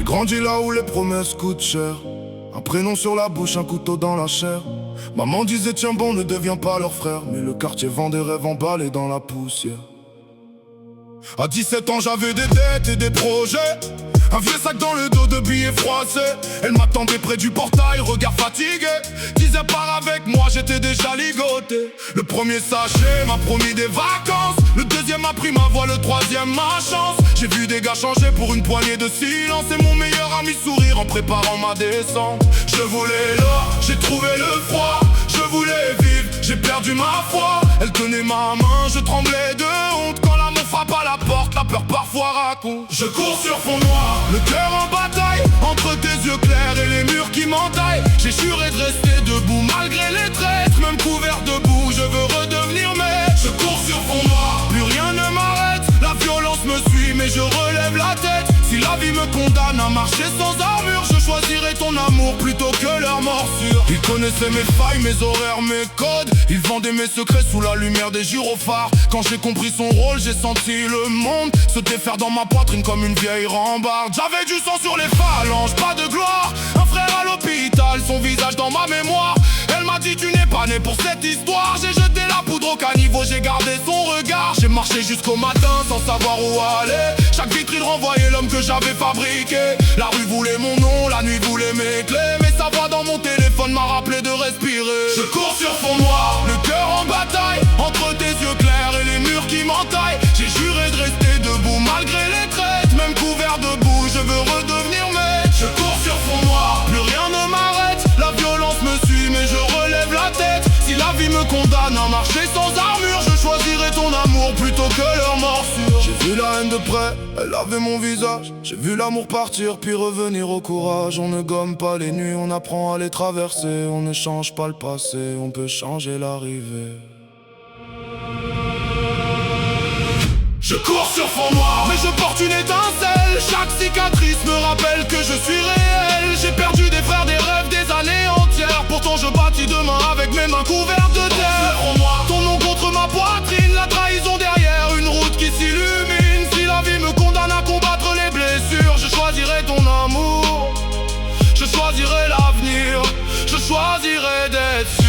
J'ai grandi là où les promesses coûtent cher. Un prénom sur la bouche, un couteau dans la chair. Maman disait tiens bon, ne deviens pas leur frère. Mais le quartier vend des rêves emballés dans la poussière. À 17 ans j'avais des dettes et des projets. Un vieux sac dans le dos de billets froissés. Elle m'attendait près du portail, regard fatigué. Disait pars avec moi, j'étais déjà ligoté. Le premier sachet m'a promis des vacances. Le deuxième a pris ma voix, le troisième ma chance. J'ai vu des gars changer pour une poignée de silence. Et mon meilleur ami sourire en préparant ma descente. Je voulais l'or, j'ai trouvé le froid. Je voulais vivre, j'ai perdu ma foi. Elle tenait ma main, je tremblais de honte. Quand l'amour frappe à la porte, la peur parfois raconte. Je cours sur fond noir, le cœur en bataille, entre tes yeux clairs et les murs qui m'entaillent. J'ai juré de rester debout malgré les traîtres. Même couvert de boue, je veux redevenir maître. Je cours sur fond noir, plus rien ne m'arrête. La violence me suit mais je relève la tête. Si la vie me condamne à marcher sans armure, je choisirai ton amour plutôt que leur morsure. Ils connaissaient mes failles, mes horaires, mes codes. Ils vendaient mes secrets sous la lumière des gyrophares. Quand j'ai compris son rôle, j'ai senti le monde se défaire dans ma poitrine comme une vieille rambarde. J'avais du sang sur les phalanges, pas de gloire. Un frère à l'hôpital, son visage dans ma mémoire. Elle m'a dit tu n'es pas né pour cette histoire. J'ai jeté la poudre au caniveau, j'ai gardé son regard. J'ai marché jusqu'au matin sans savoir où aller. Chaque vitrine renvoyait l'homme que j'avais fabriqué. La rue voulait mon nom, la nuit voulait mes clés. Mais sa voix dans mon téléphone m'a rappelé de respirer. Je cours sur fond noir, le cœur en bataille, entre tes yeux clairs et les murs qui m'entaillent. J'ai juré de rester debout malgré les traites. Même couvert de boue, je veux redevenir maître. Je cours sur fond noir, plus rien ne m'arrête. La violence me suit mais je relève la tête. Si la vie me condamne à marcher sans armure, je choisirai ton amour plutôt que leur morsure. J'ai vu la haine de près, elle avait mon visage. J'ai vu l'amour partir puis revenir au courage. On ne gomme pas les nuits, on apprend à les traverser. On ne change pas le passé, on peut changer l'arrivée. Je cours sur fond noir, mais je porte une étincelle. Chaque cicatrice me rappelle que je suis réel. J'ai perdu des frères, des rêves, des années entières. Pourtant je bâtis demain avec mes mains couvertes de terre. Ton nom contre ma poitrine, la trahison derrière, une route qui s'illumine. Si la vie me condamne à combattre les blessures, je choisirai ton amour. Je choisirai l'avenir, je choisirai d'être